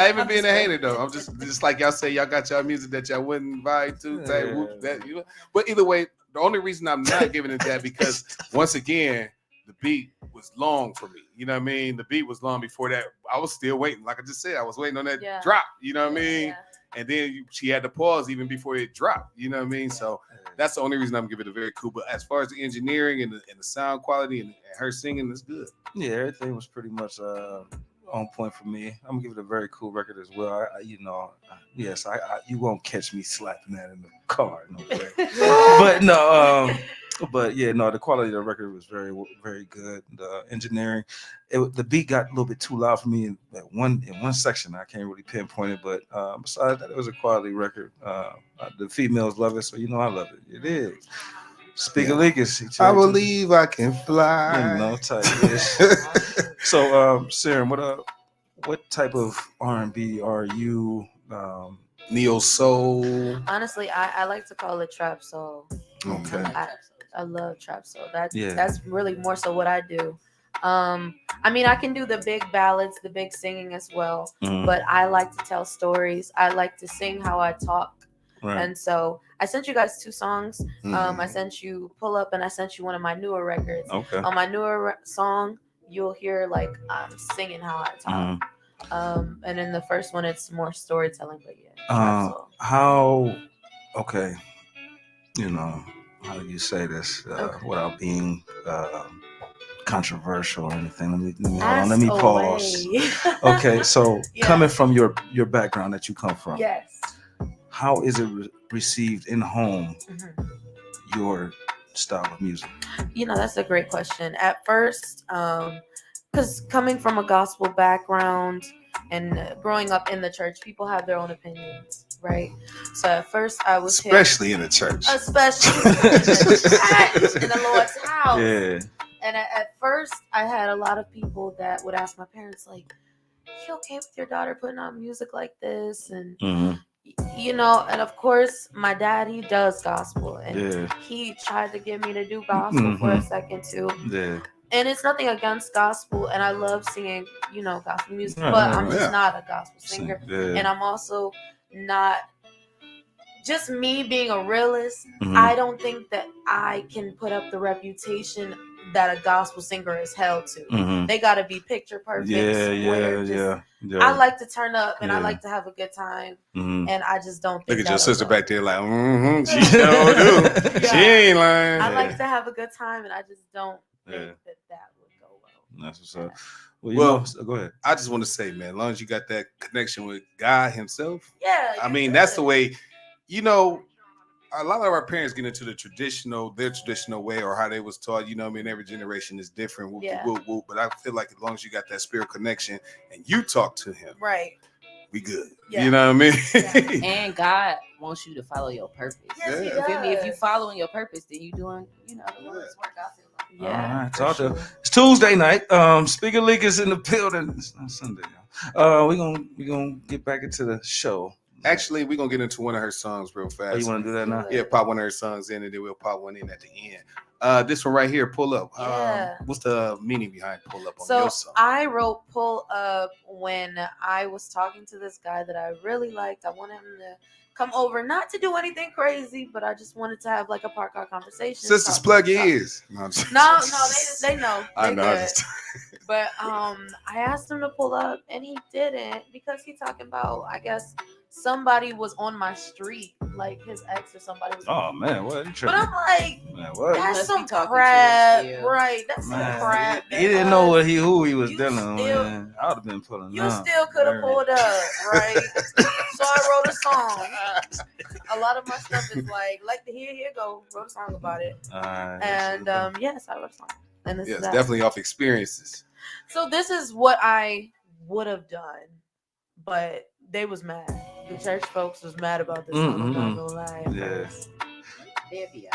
even being a hater though. I'm just like y'all say, y'all got y'all music that y'all wouldn't vibe to. That, you know. But either way, the only reason I'm not giving it that because once again, the beat was long for me. You know what I mean? The beat was long before that. I was still waiting. Like I just said, I was waiting on that drop. You know what I mean? And then she had to pause even before it dropped. You know what I mean? So that's the only reason I'm giving it a very cool. But as far as the engineering and the sound quality and her singing, it's good. Yeah, everything was pretty much on point for me. I'm gonna give it a very cool record as well. Yes, you won't catch me slapping that in the car, no way. But no, but yeah, no, the quality of the record was very, very good. The engineering, the beat got a little bit too loud for me in one section. I can't really pinpoint it, but besides that, it was a quality record. The females love it, so you know I love it. It is. Speaker Leakers. I believe I can fly. You know, type ish. So, Saren, what type of R&B are you? Neo soul. Honestly, I like to call it trap soul. Okay. I love trap soul. That's really more so what I do. I mean, I can do the big ballads, the big singing as well, but I like to tell stories. I like to sing how I talk. Right. And so I sent you guys 2 songs. I sent you Pull Up and I sent you one of my newer records. Okay. On my newer song, you'll hear like I'm singing how I talk. And in the first one, it's more storytelling, but okay, how do you say this without being controversial or anything? Let me pause. Okay, so coming from your background that you come from, yes. How is it received in home? Your style of music? That's a great question. At first, because coming from a gospel background and growing up in the church, people have their own opinions, right? So at first I was especially in the church. Especially in the Lord's house. Yeah. And at first I had a lot of people that would ask my parents, like, you okay with your daughter putting on music like this? And and of course my dad, he does gospel, and he tried to get me to do gospel for a second too. Yeah. And it's nothing against gospel, and I love singing, gospel music, but I'm just not a gospel singer. Yeah. And I'm also not, just me being a realist, I don't think that I can put up the reputation that a gospel singer is held to. They got to be picture perfect. Yeah. I like to turn up and I like to have a good time, and I just don't think. Look at your sister back there, like, she sure do. She ain't lying. I like to have a good time, and I just don't think that would go well. That's what's up. Well, go ahead. I just want to say, man, as long as you got that connection with God Himself, I mean, that's the way. A lot of our parents get into their traditional way, or how they was taught. Every generation is different. Whoop. But I feel like as long as you got that spirit connection and you talk to Him, right, we good. Yeah. You know what I mean? Yeah. And God wants you to follow your purpose. Yes, you feel me? If you following your purpose, then you doing, the Lord's work. I feel like. Yeah. All right. It's Tuesday night. Speaker League is in the building. It's not Sunday. We gonna get back into the show. Actually, we're going to get into one of her songs real fast. Oh, you want to do that now? Yeah, pop one of her songs in, and then we'll pop one in at the end. This one right here, Pull Up. What's the meaning behind Pull Up on your song? So I wrote Pull Up when I was talking to this guy that I really liked. I wanted him to come over, not to do anything crazy, but I just wanted to have like a park out conversation. Sisters, plug your ears. No, they know. I know. But I asked him to pull up, and he didn't, because he's talking about, I guess, somebody was on my street, like his ex or somebody was. Oh man, what? But I'm like, man, what? That's some crap, right? That's some crap. He didn't know who he was dealing with. Man. I would have been pulling. You still could have pulled up, right? So I wrote a song. A lot of my stuff is like the here go. Wrote a song about it, and yes, I wrote a song. And this is definitely off experiences. So this is what I would have done, but they was mad. The church folks was mad about this. I'm not gonna lie. Yes. They'd be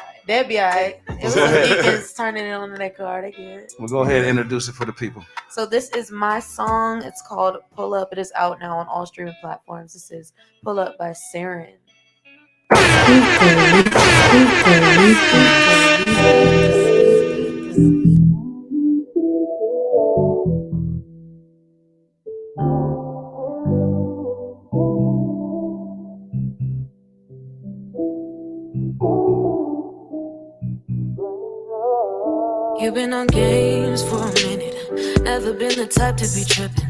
all right. It was the deacons turning it on in their car. They good. We'll go ahead and introduce it for the people. So this is my song. It's called Pull Up. It is out now on all streaming platforms. This is Pull Up by Saren. You've been on games for a minute. Never been the type to be tripping.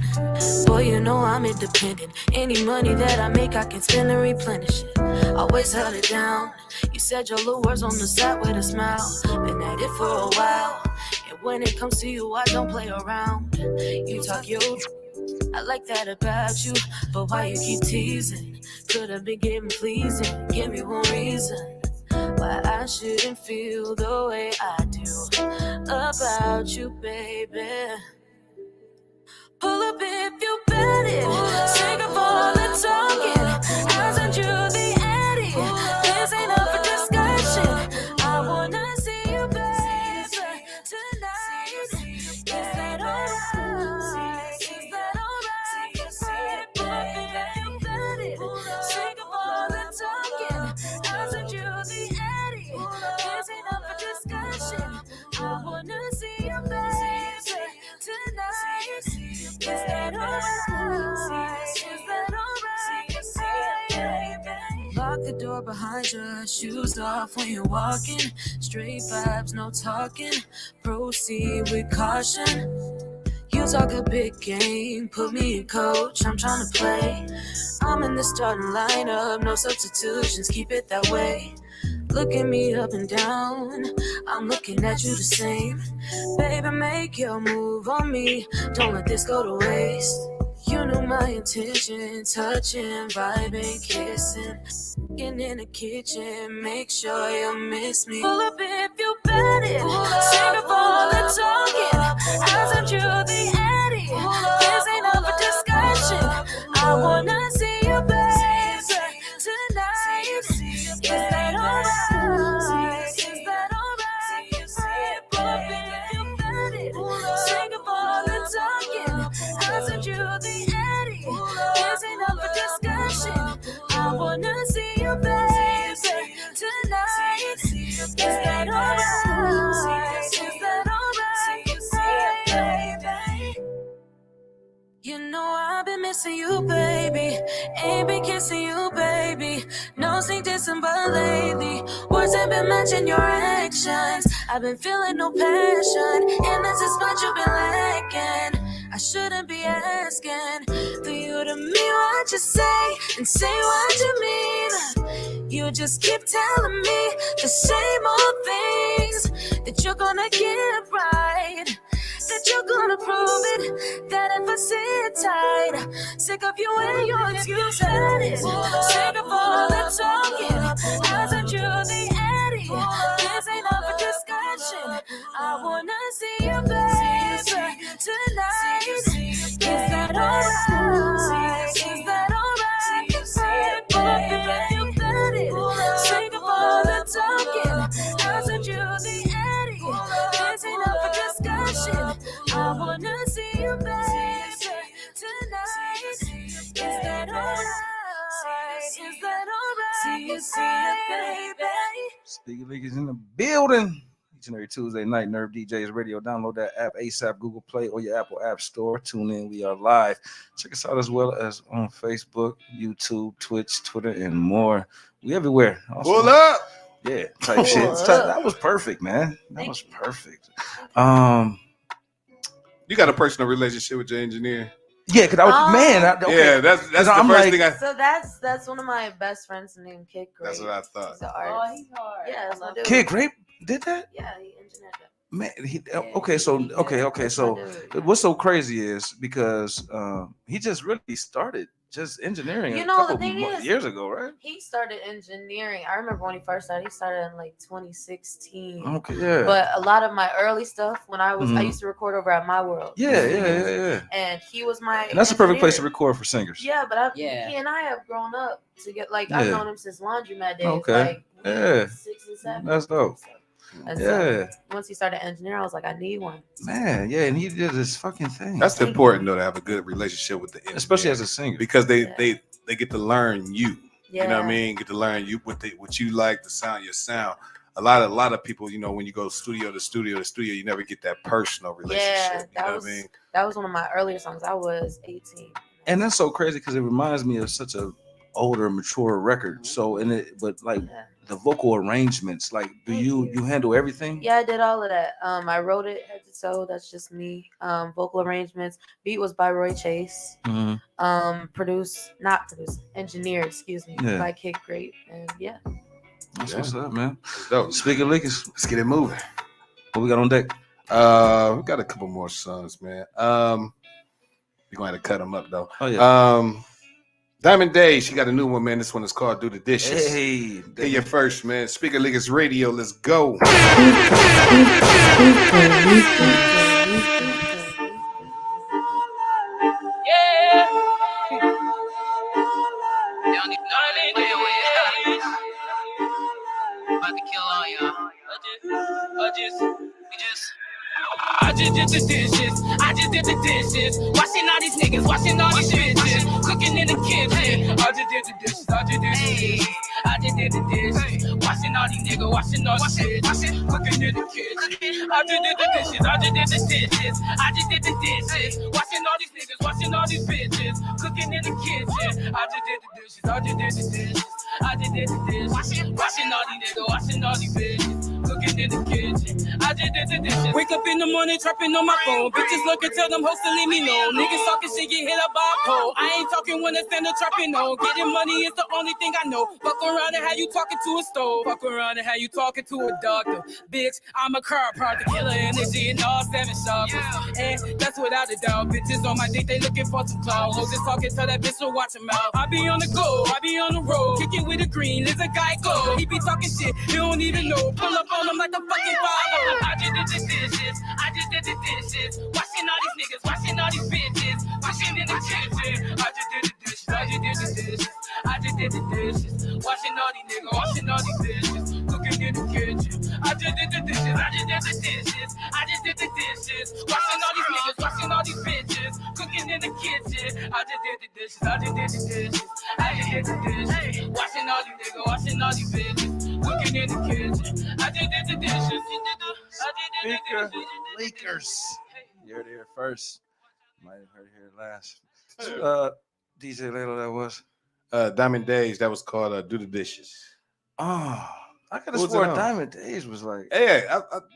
Boy, you know I'm independent. Any money that I make, I can spend and replenish it. Always held it down. You said your little words on the side with a smile. Been at it for a while. And when it comes to you, I don't play around. You talk your I like that about you, but why you keep teasing? Could've been getting pleasing. Give me one reason why I shouldn't feel the way I do about you, baby. Pull up if you bet it. Sick of all the talking. I sent you the Eddie. This ain't up for discussion. I wanna see you, baby, tonight. Is that alright? Is that alright? Pull up if you bet it. Sick of all the talking. I sent you the Eddie. This ain't up for discussion. I wanna see you, baby, tonight. Is that alright? Is that alright? Lock the door behind you, shoes off when you're walking. Straight vibes, no talking. Proceed with caution. You talk a big game, put me in coach. I'm trying to play. I'm in the starting lineup, no substitutions. Keep it that way. Looking me up and down, I'm looking at you the same. Baby, make your move on me. Don't let this go to waste. You knew my intention, touching, vibing, kissing. Getting in the kitchen, make sure you miss me. Pull up if you bet it. Sick of all the talking. I sent you the Eddie. This ain't up for discussion. I wanna see you, baby, tonight. Is that alright? Is that alright? Pull up if you bet it. Sick of all the talking. I sent you the Eddie. This ain't up for discussion. I wanna see you, baby, tonight. Is that alright? Is that alright, baby? You know I've been missing you, baby. Ain't been kissing you, baby. No sneak dissing, but lately words ain't been matching your actions. I've been feeling no passion, and that's the spot you've been lacking. I shouldn't be asking for you to mean what you say and say what you mean. You just keep telling me the same old things, that you're gonna get right, that you're gonna prove it, that if I sit tight. Sick of you and your excuses. Sick of all the talking. I sent you the Eddie. This ain't up for discussion. I wanna see you, baby, tonight. Is that alright? Is that alright? Pull up if you bet it. Sick of all the talking. I sent you the Eddie. This ain't up for discussion. I wanna see you, baby, tonight. Is that alright? Is that alright? See you, baby. Speaker League is in the building. Each and every Tuesday night, Nerve DJs Radio. Download that app ASAP, Google Play, or your Apple App Store. Tune in. We are live. Check us out as well as on Facebook, YouTube, Twitch, Twitter, and more. We everywhere. Also, pull up. Yeah, type shit. That was perfect, man. That was perfect. You got a personal relationship with your engineer? Yeah, because I was okay. Yeah, that's the I'm first like, thing I. So that's one of my best friends named Kid Grape. That's what I thought. He's an artist. Oh, he's hard. Yeah, that's my dude. Kid Grape did that? Yeah, he engineered that. Man, so what's so crazy is because he just really started just engineering You know, a couple the thing is, years ago, right? He started engineering. I remember when he first started. He started in like 2016. Okay, yeah. But a lot of my early stuff when I used to record over at My World. Yeah. And he was my. And that's a perfect place to record for singers. Yeah, but he and I have grown up to get like I've known him since Laundromat days. Okay. Like 6 and 7. That's dope. And so once he started engineering, I was like, I need one. Man, yeah, and he did this fucking thing. That's important though, to have a good relationship with the engineer, especially as a singer, because they get to learn you. Yeah. You know what I mean? Get to learn you what you like, the sound, your sound. A lot of people, you know, when you go studio to studio, you never get that personal relationship. Yeah, that was one of my earlier songs. I was 18. And that's so crazy because it reminds me of such a older, mature record. So but like the vocal arrangements, like do you handle everything? Yeah, I did all of that. I wrote it head to toe. That's just me. Vocal arrangements. Beat was by Roy Chase. Engineered, excuse me, by Kid Great. And yeah. That's what's up, man. Dope. Speaking of Leakers, let's get it moving. What we got on deck? We got a couple more songs, man. We're gonna have to cut them up though. Oh yeah. Diamond Day, she got a new one, man. This one is called "Do the Dishes." Hey, get you first, man. Speaker Leakers Radio. Let's go. I just did the dishes. I just did the dishes. Washing all these niggas, washing all these bitches. Cooking in the kitchen. I just did the dishes. I just did the dishes. I just did the dishes. Washing all these niggas, washing all these bitches. Cooking in the kitchen. I just did the dishes. I just did the dishes. I just did the dishes. Washing all these niggas, washing all these bitches. Cooking in the kitchen. I just did the dishes. I just did the dishes. I just did the dishes. Washing all these niggas, washing all these bitches. Cooking in the kitchen. I just did the dishes. Wake up in the morning, trapping on my phone. Bitches looking, tell them hoes to leave me alone. Niggas talking shit, get hit up by a pole. I ain't talking when it's stand up trapping on. Getting money is the only thing I know. Fuck around and how you talking to a stove. Fuck around and how you talking to a doctor. Bitch, I'm a chiropractor, killer energy and all 7 chakras. And that's without a doubt. Bitches on my dick, they looking for some clout. Hoes just talking, tell that bitch to watch him out. I be on the go, I be on the road. Kicking with a green, there's a guy go. He be talking shit, he don't even know. Pull up on him like the fucking 5-0. I just did the dishes. I just did the dishes. Washing all these niggas, washing all these bitches. Washing in the kitchen. I just did the dishes. I just did the dishes. I just did the dishes. Washing all these niggas, washing all these bitches. Cooking in the kitchen. I just did the dishes. I just did the dishes. I just did the dishes. Washing all these niggas, washing all these bitches. Cooking in the kitchen. I just did the dishes. I just did the dishes. I just did the dishes. Washing all these niggas, washing all these bitches. Cooking in the kitchen. I just did the dishes. Speaker Leakers. You're there first. Might have heard here last. DJ Layla, that was Diamond Days. That was called "Do the Dishes." Oh, I could have sworn Diamond Days was like. Hey,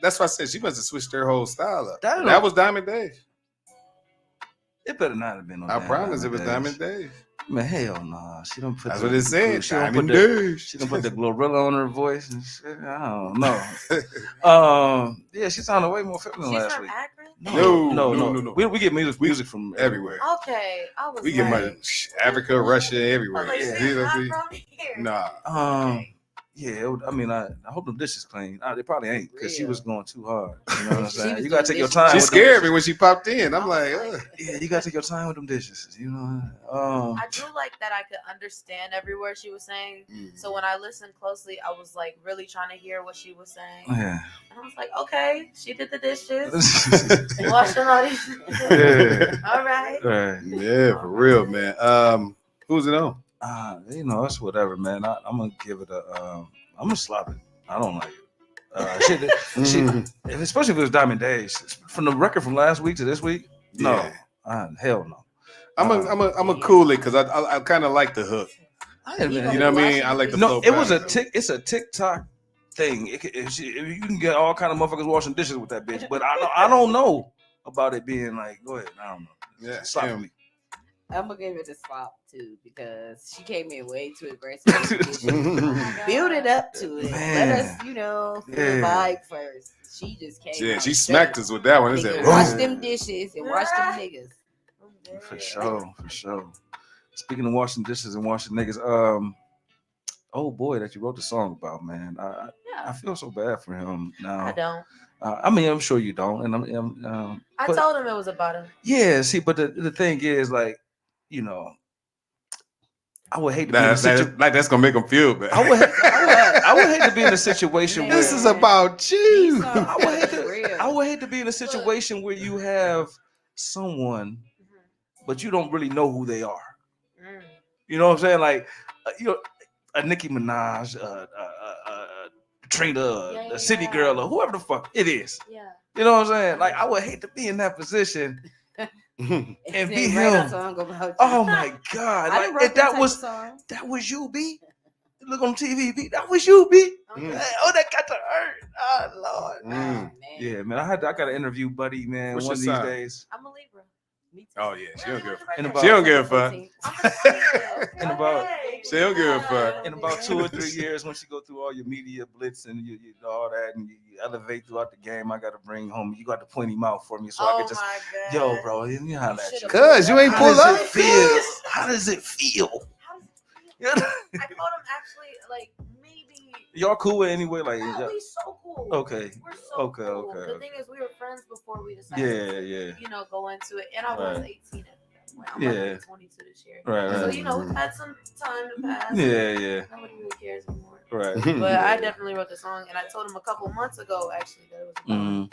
that's why I said she must have switched their whole style up. That was Diamond Days. It better not have been on. I promise it was Diamond Days. Man, hell nah. She don't put. That's what it said. She don't put the Glorilla on her voice and shit. I don't know. Yeah, she sounded way more feminine last week. Akron? No. We get music from everywhere. Okay, I was. We get money, Africa, Russia, everywhere. Nah. Yeah, I mean, I hope them dishes clean. They probably ain't because she was going too hard. You know what I'm saying? You gotta take your time. She scared me when she popped in. I'm like, yeah, you gotta take your time with them dishes. You know. I do like that I could understand every word she was saying. So when I listened closely, I was like really trying to hear what she was saying. Yeah. And I was like, okay, she did the dishes, washing all these. All right. Yeah, for real, man. Who's it on? You know, it's whatever, man. I'm gonna give it I'm gonna slap it. I don't like it. Especially if it was Diamond Days. From the record from last week to this week, no, hell no. I'm a cool it because I kind of like the hook. You know what I mean? I like the flow. It was it's a TikTok thing. You can get all kind of motherfuckers washing dishes with that bitch, but I don't know about it being like. Go ahead, I don't know. Yeah, slap me. I'm gonna give it a slap too because she came in way too aggressive. Build it up to it. Man. Let us, feel the vibe first. She just came. Yeah, she smacked us with that one. Is it? Wash them dishes and wash them niggas. For sure. Speaking of washing dishes and washing niggas, oh boy, that you wrote the song about, man. I feel so bad for him now. I don't. I mean, I'm sure you don't, and I told him it was about him. Yeah, see, but the thing is, like, you know, I would hate to be in a situation like that's gonna make him feel bad. I would hate to be in a situation where this is about you. I would hate to be in a situation where you have someone, but you don't really know who they are. You know what I'm saying? Like, a Nicki Minaj, Trina, a City Girl, or whoever the fuck it is. Yeah. You know what I'm saying? Like, I would hate to be in that position. and then be write a him. song about you. Oh my God! I done Like wrote that type was of song. that was you, B. Look on TV, B. That was you, B. Mm. Oh, that got to hurt. Oh Lord. Mm. Yeah, man. I got to interview Buddy, man. What's one of your these sign? days. I'm a Libra. Oh yeah, she don't give a fuck. In about, She don't give a fuck. in about She don't give a fuck. in about 2 or 3 years, once you go through all your media blitz and you all that, and you elevate throughout the game, I got to bring home. You got to point him out for me, so I could just, yo, bro, you know how that. Cuz you ain't pull up. How does it feel? I told him actually, like, maybe. Y'all cool with anyway? Like, Yeah, we so cool. okay, We're so okay, cool. okay. The thing is, we were friends before we decided Yeah. to, go into it. And I was Right. 18 at that point. I'm Yeah. about to be 22 this year. Right, So, right. we've had some time to pass. Yeah. Nobody really cares anymore. Right. But I definitely wrote the song, and I told him a couple months ago, actually, that it was about Mm-hmm.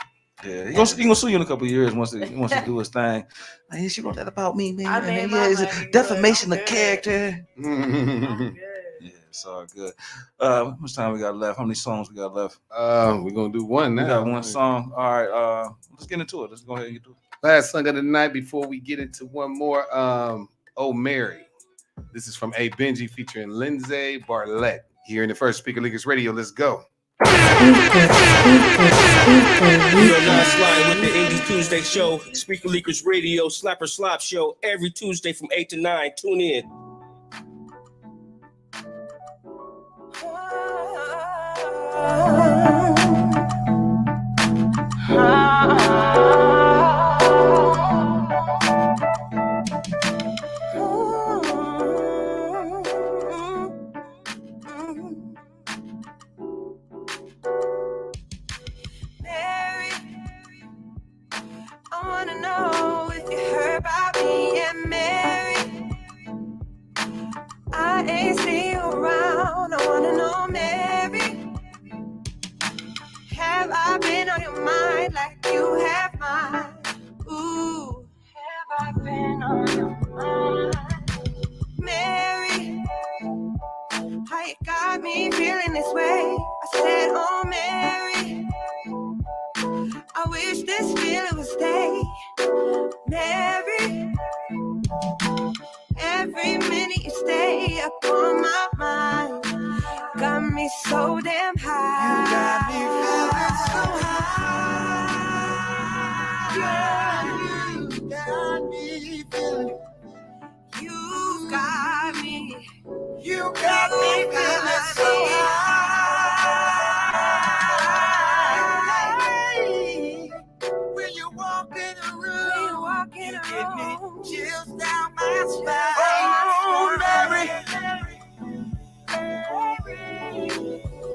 Yeah, he gonna sue you in a couple of years once he wants to do his thing. Like, she wrote that about me, man. I made And my it's money, a defamation good. of I'm character. good. Yeah, it's all good. How much time we got left? How many songs we got left? We're gonna do one now. We got one song. All right. Let's get into it. Let's go ahead and get to it. Last song of the night before we get into one more. Oh Mary. This is from A Benji featuring Lindsay Bartlett. Here in the first Speaker Leakers Radio. Let's go. You are now sliding with the Indie Tuesday show, Speaker Leakers Radio, Slapper Slop show, every Tuesday from 8 to 9. Tune in. Mary, I wanna know if you heard about me and Mary. I ain't see you around. I wanna know, Mary, have I been on your mind like you have mine? Ooh, have I been on your mind? Mary, how you got me feeling this way? I said, oh Mary, I wish this feeling would stay. Mary, every minute you stay up on my mind, got me so damn high. You got me feeling so high. You got me feeling. You got me. You got me feeling so high. When you walk in the room, you give me chills down my spine. Oh, Mary,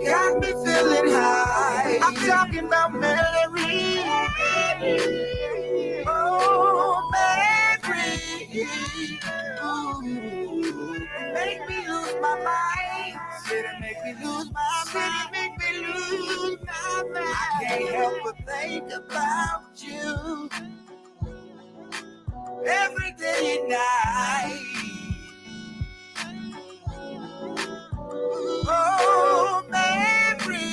got me feeling high. I'm talking about Mary. Oh, Mary. Ooh, make me lose my mind. Said it make me lose my mind. Make me lose my mind. I can't help but think about you every day and night. Oh, Mary,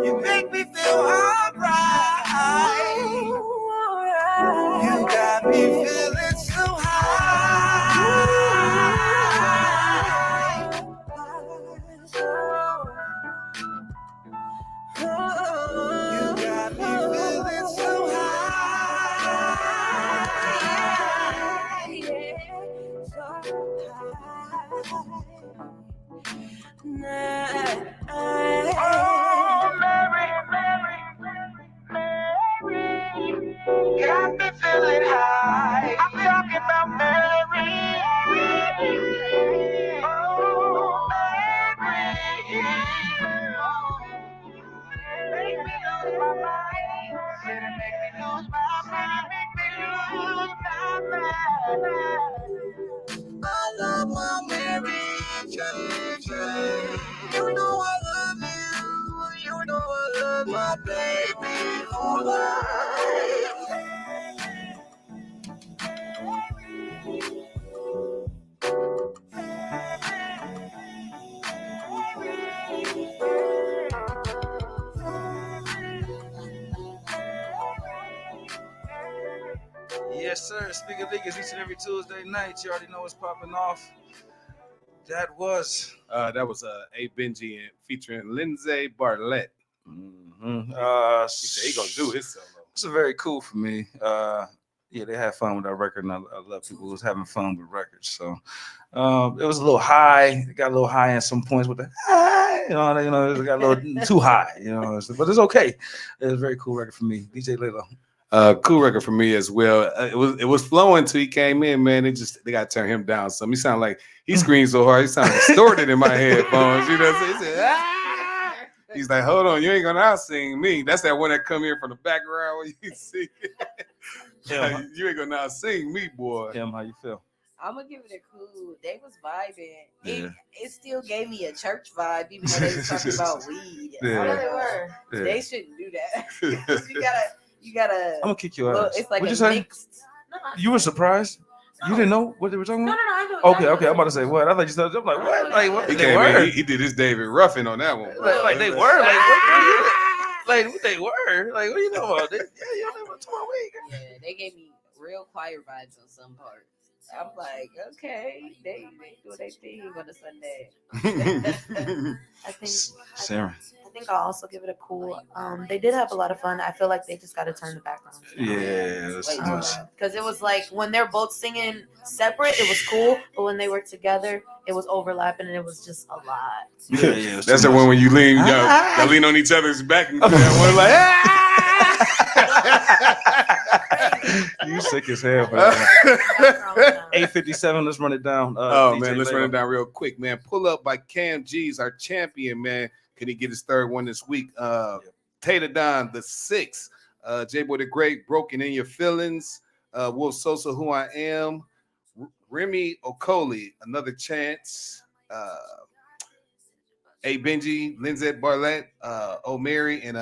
you make me feel alright. You got me feeling so high. You got me feeling so high. Oh, Mary, got me feeling high. I'm talking about Mary. Oh, Mary, make me lose my mind. Said it make me lose my mind. Make me lose my mind. I love my Mary. You know I love you. You know I love my baby for life. Yes, sir. Speaker Leakers each and every Tuesday night. You already know what's popping off. That was A Benji and featuring Lindsay Bartlett. Mm-hmm. He said he gonna do his solo. It's very cool for me. Yeah, they had fun with our record, and I love people who's having fun with records. So it was a little high. It got a little high at some points with the high, it got a little too high, but it's okay. It was a very cool record for me. DJ Lalo. Cool record for me as well. It was flowing till he came in, man. They got to turn him down some. He sounded like he screamed so hard, he sounded distorted in my headphones. You know what I'm saying? He said, ah! He's like, hold on, you ain't gonna out sing me. That's that one that come here from the background when you see. Like, you ain't gonna out sing me, boy. How you feel? I'm gonna give it a cool. They was vibing. Yeah. It still gave me a church vibe, even though they was talking about weed. Yeah. They were. Yeah. They shouldn't do that. you gotta. I'm gonna kick your ass. It's like What'd a you say? mixed. You were surprised? You didn't know what they were talking about? No, I know. Okay. I'm about to say what? I thought you said. I'm like, what? Like, what? He They came were. in, he did his David Ruffin on that one. Like they were. Like what? Like what they were. Like what are you talking about? You don't know what week. Yeah, they gave me real choir vibes on some parts. I'm like, okay, they do their thing on a Sunday. I think Sarah. I think I'll also give it a cool. They did have a lot of fun. I feel like they just got to turn the background. Yeah, that's too much. Because it was like when they're both singing separate, it was cool, but when they were together, it was overlapping and it was just a lot. Yeah. That's the one when you lean, y'all lean on each other's back and one like, You sick as hell, man. 8:57. Let's run it down. Oh DJ man, let's Lalo. run it down real quick, man. Pull Up by Cam G's, our champion, man. Can he get his third one this week? Tater Don, the 6th. J-Boy the Great, Broken in Your Feelings. Wolf Sosa, Who I Am. Remy Okoli, Another Chance. A Benji, Lindsay Bartlett, O'Mary, and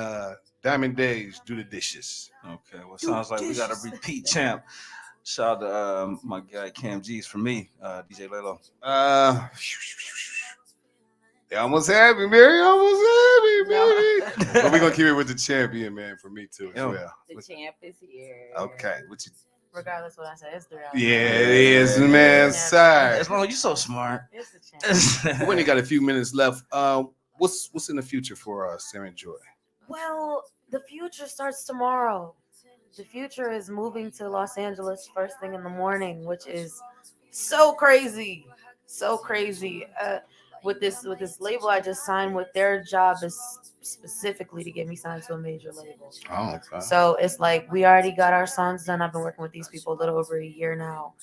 Diamond Days, Do the Dishes. Okay, well, sounds like we got a repeat champ. Shout out to my guy Cam G's for me, DJ Lalo. They almost had me, Mary. Almost had me, baby. But we're gonna keep it with the champion, man, for me too as well. The champ is here. Okay, what you? Regardless what I say, it's the reality. Yeah, it is, man. Sorry. As long as you're so smart. It's the champ. We only got a few minutes left. What's in the future for Sarah and Joy? Well, the future starts tomorrow. The future is moving to Los Angeles first thing in the morning, which is so crazy. So crazy. With this label I just signed with, their job is specifically to get me signed to a major label. Oh, okay. So it's like we already got our songs done. I've been working with these people a little over a year now,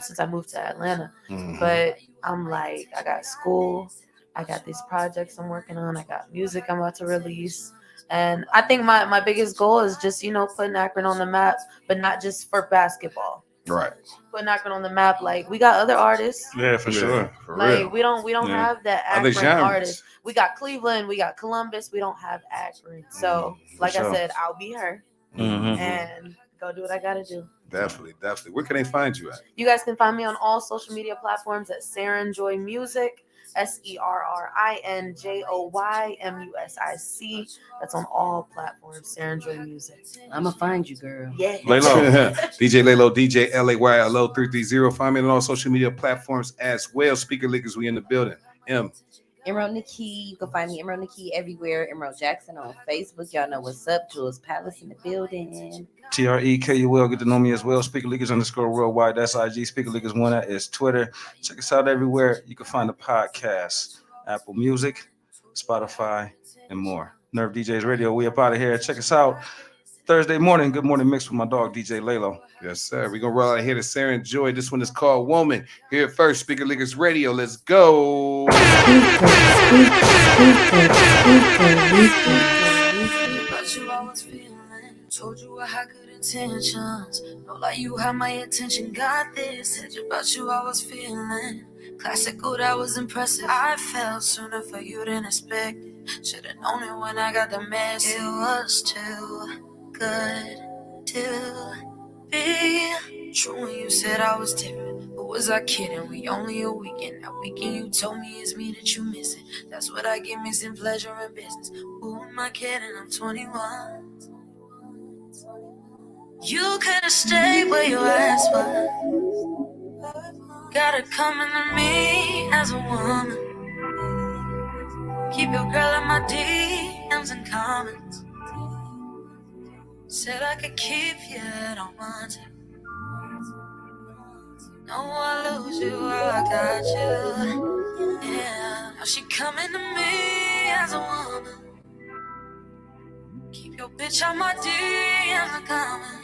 since I moved to Atlanta. Mhm. But I'm like, I got school, I got these projects I'm working on, I got music I'm about to release. And I think my biggest goal is just, putting Akron on the map, but not just for basketball. Right. Putting Akron on the map. Like, we got other artists. Yeah, for sure. For Like, real. we don't have that Other Akron genres. artist. We got Cleveland, we got Columbus, we don't have Akron. So, like I sure. said, I'll be her Mhm. and go do what I gotta do. Definitely. Where can they find you at? You guys can find me on all social media platforms at Serenjoy Music, SERRINJOYMUSIC. That's on all platforms, Serenjoy Music. I'ma find you, girl. Yeah. Lalo. DJ Lalo, DJ LAYLO 330. Find me on all social media platforms as well. Speaker Leakers, we in the building. Emerald Nikki, you can find me Emerald Nikki everywhere. Emerald Jackson on Facebook. Y'all know what's up. Jules Palace in the building. TREKUL, get to know me as well. Speaker Leakers _worldwide. That's IG. Speaker Leakers 1, that is Twitter. Check us out everywhere. You can find the podcast, Apple Music, Spotify, and more. Nerve DJs Radio. We up out of here. Check us out Thursday morning. Good morning mix with my dog DJ Lalo. Yes, sir. We're gonna roll out here to Sarah and Joy. This one is called Woman. Here at first, Speaker Leakers Radio. Let's go. Told you I had good intentions. No lie, you had my attention. Got this. Said about you, I was feeling classical. That was impressive. I fell sooner for you than expected. Should've known it when I got the mess. It was too good to be true when you said I was different. But was I kidding? We only a weekend. That weekend you told me it's me that you missing. That's what I get mixing pleasure and business. Who am I kidding? I'm 21. You could've stayed where your ass was. Gotta come into me as a woman. Keep your girl in my DMs and comments. Said I could keep you, don't want to. No, I lose you, I got you. Yeah, now she coming to me as a woman. Keep your bitch on my DMs and comments.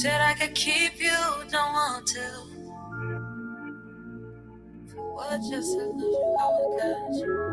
Said I could keep you, don't want to. For what, just to lose you, I got you.